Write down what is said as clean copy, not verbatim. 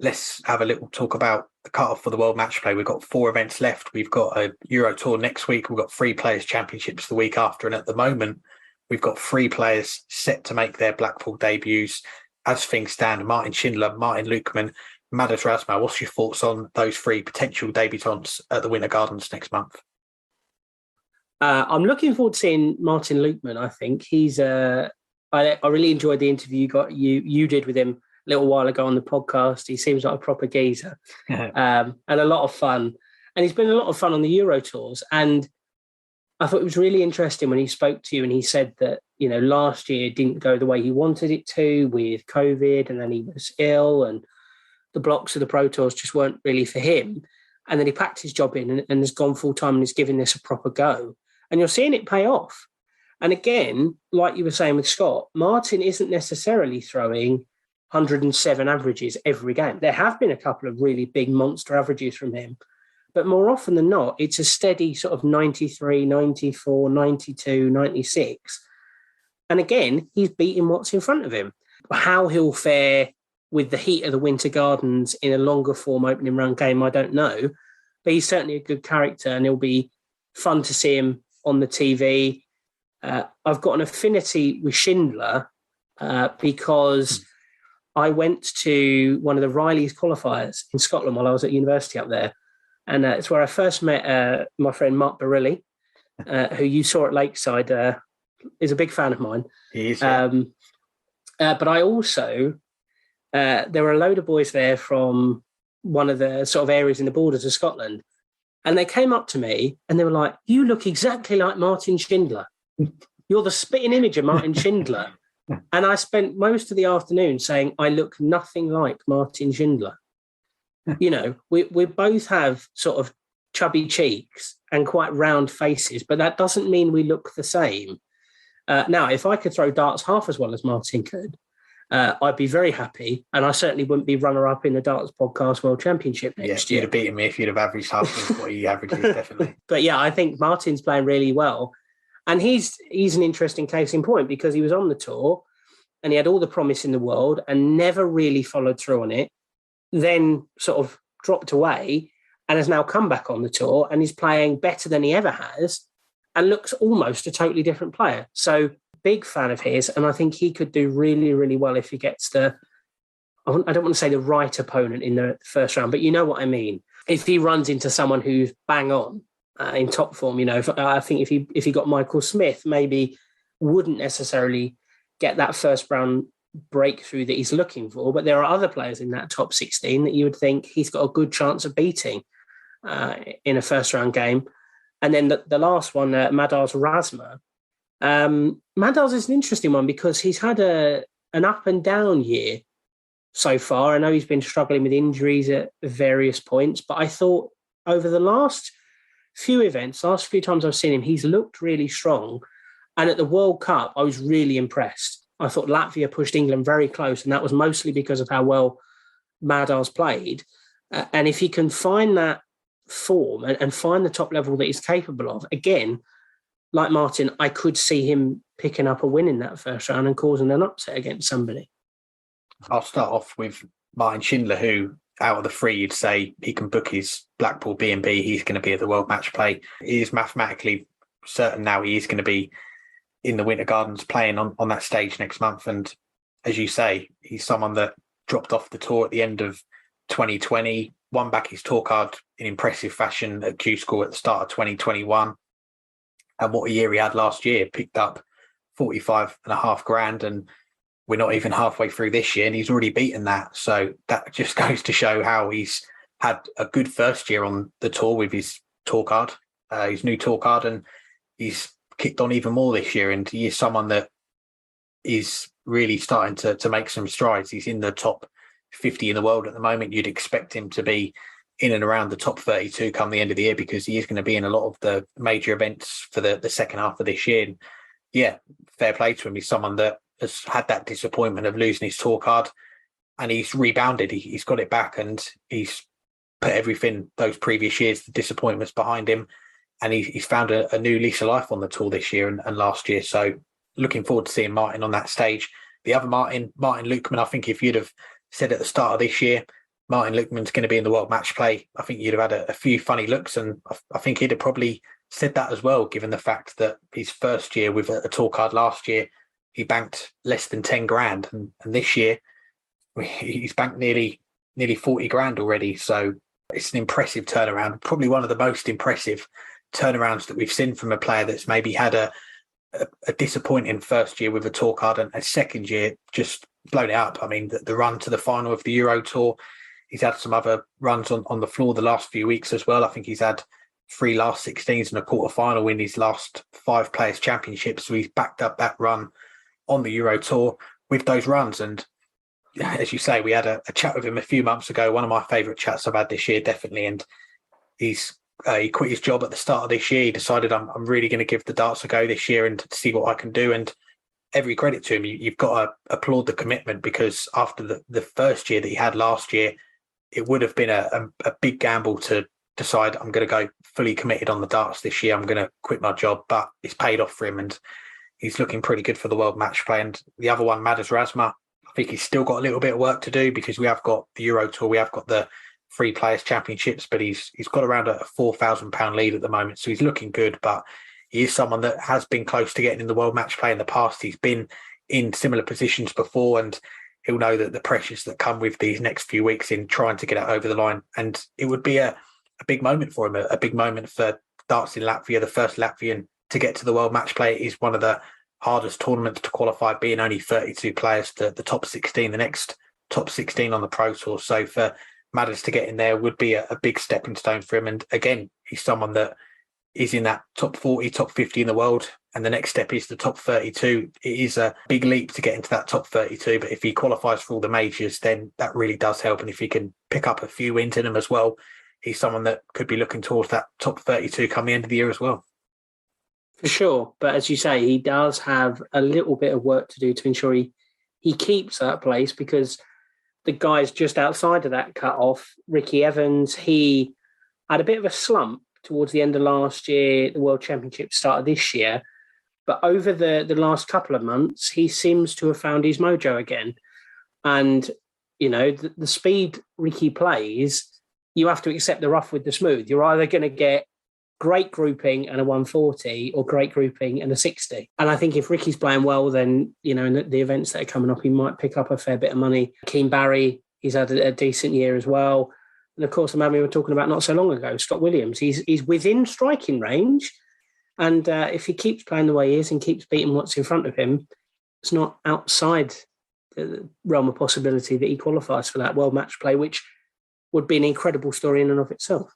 let's have a little talk about the cut-off for the World Matchplay. We've got 4 events left. We've got a Euro Tour next week. We've got 3 Players' Championships the week after. And at the moment, we've got 3 players set to make their Blackpool debuts. As things stand, Martin Schindler, Martin Lukeman, Madars Razma. What's your thoughts on those 3 potential debutants at the Winter Gardens next month? I'm looking forward to seeing Martin Lukeman. I think he's. I really enjoyed the interview you did with him a little while ago on the podcast. He seems like a proper geezer, and a lot of fun. And he's been a lot of fun on the Euro tours. And I thought it was really interesting when he spoke to you and he said that, last year didn't go the way he wanted it to with COVID, and then he was ill and the blocks of the Pro Tours just weren't really for him. And then he packed his job in and has gone full time and is giving this a proper go. And you're seeing it pay off. And again, like you were saying with Scott, Martin isn't necessarily throwing 107 averages every game. There have been a couple of really big monster averages from him, but more often than not, it's a steady sort of 93, 94, 92, 96. And again, he's beating what's in front of him. How he'll fare with the heat of the Winter Gardens in a longer form opening round game, I don't know. But he's certainly a good character and it'll be fun to see him on the TV. I've got an affinity with Schindler because I went to one of the Riley's qualifiers in Scotland while I was at university up there. And it's where I first met my friend Mark Barilli, who you saw at Lakeside, is a big fan of mine. He is, yeah. But I also, there were a load of boys there from one of the sort of areas in the borders of Scotland. And they came up to me and they were like, "You look exactly like Martin Schindler. You're the spitting image of Martin Schindler." And I spent most of the afternoon saying, I look nothing like Martin Schindler. We both have sort of chubby cheeks and quite round faces, but that doesn't mean we look the same. Now, if I could throw darts half as well as Martin could, I'd be very happy. And I certainly wouldn't be runner-up in the Darts Podcast World Championship next year. You'd have beaten me if you'd have averaged half of what he averages, definitely. But yeah, I think Martin's playing really well. And he's an interesting case in point because he was on the tour and he had all the promise in the world and never really followed through on it, then sort of dropped away and has now come back on the tour and is playing better than he ever has and looks almost a totally different player. So big fan of his, and I think he could do really, really well if he gets I don't want to say the right opponent in the first round, but you know what I mean. If he runs into someone who's bang on in top form, I think if he got Michael Smith, maybe wouldn't necessarily get that first round breakthrough that he's looking for. But there are other players in that top 16 that you would think he's got a good chance of beating in a first round game. And then the last one, Madars Razma. Madars is an interesting one because he's had an up and down year so far. I know he's been struggling with injuries at various points, but I thought over the last few times I've seen him, he's looked really strong. And at the World Cup, I was really impressed. I thought Latvia pushed England very close, and that was mostly because of how well Madars played. And if he can find that form and find the top level that he's capable of, again, like Martin, I could see him picking up a win in that first round and causing an upset against somebody. I'll start off with Martin Schindler, who out of the 3, you'd say he can book his Blackpool B&B. He's going to be at the World Matchplay. He is mathematically certain now he is going to be in the Winter Gardens playing on that stage next month. And as you say, he's someone that dropped off the tour at the end of 2020, won back his tour card in impressive fashion at Q-School at the start of 2021. And what a year he had last year, picked up 45.5 grand, and we're not even halfway through this year and he's already beaten that. So that just goes to show how he's had a good first year on the tour with his tour card, his new tour card, and he's kicked on even more this year. And he is someone that is really starting to make some strides. He's in the top 50 in the world at the moment. You'd expect him to be in and around the top 32 come the end of the year because he is going to be in a lot of the major events for the second half of this year. And yeah, fair play to him. He's someone that has had that disappointment of losing his tour card, and he's rebounded. He's got it back, and he's put everything, those previous years, the disappointments behind him, and he's found a new lease of life on the tour this year and last year. So looking forward to seeing Martin on that stage. The other Martin Lukeman, I think if you'd have said at the start of this year, Martin Lippmann's going to be in the World Match Play, I think you'd have had a few funny looks, and I think he'd have probably said that as well, given the fact that his first year with a tour card last year, he banked less than 10 grand, and this year he's banked nearly 40 grand already. So it's an impressive turnaround, probably one of the most impressive turnarounds that we've seen from a player that's maybe had a disappointing first year with a tour card, and a second year just blown it up. I mean, the run to the final of the Euro Tour, he's had some other runs on the floor the last few weeks as well. I think he's had 3 last 16s and a quarter final in his last 5 Players' Championships. So he's backed up that run on the Euro Tour with those runs. And as you say, we had a chat with him a few months ago, one of my favourite chats I've had this year, definitely. And he quit his job at the start of this year. He decided, I'm really going to give the darts a go this year and see what I can do. And every credit to him. You've got to applaud the commitment, because after the first year that he had last year, it would have been a big gamble to decide, I'm going to go fully committed on the darts this year, I'm going to quit my job. But it's paid off for him, and he's looking pretty good for the World Match Play. And the other one, Madars Razma, I think he's still got a little bit of work to do, because we have got the Euro Tour, we have got the 3 Players' Championships, but he's got around a £4,000 lead at the moment. So he's looking good, but he is someone that has been close to getting in the World Match Play in the past. He's been in similar positions before, and he'll know that the pressures that come with these next few weeks in trying to get it over the line. And it would be a big moment for him, a big moment for darts in Latvia, the first Latvian to get to the World Match Play. It is one of the hardest tournaments to qualify, being only 32 players to the top 16, the next top 16 on the Pro Tour. So for Madars to get in there would be a big stepping stone for him. And again, he's someone that is in that top 40, top 50 in the world, and the next step is the top 32. It is a big leap to get into that top 32, but if he qualifies for all the majors, then that really does help. And if he can pick up a few wins in them as well, he's someone that could be looking towards that top 32 come the end of the year as well. For sure. But as you say, he does have a little bit of work to do to ensure he keeps that place, because the guys just outside of that cut-off, Ricky Evans, he had a bit of a slump towards the end of last year. The World Championship started this year. But over the last couple of months, he seems to have found his mojo again. And, you know, the speed Ricky plays, you have to accept the rough with the smooth. You're either going to get great grouping and a 140 or great grouping and a 60. And I think if Ricky's playing well, then, you know, in the events that are coming up, he might pick up a fair bit of money. Keane Barry, he's had a decent year as well. And of course, the man we were talking about not so long ago, Scott Williams, he's within striking range. And if he keeps playing the way he is and keeps beating what's in front of him, it's not outside the realm of possibility that he qualifies for that World Match Play, which would be an incredible story in and of itself.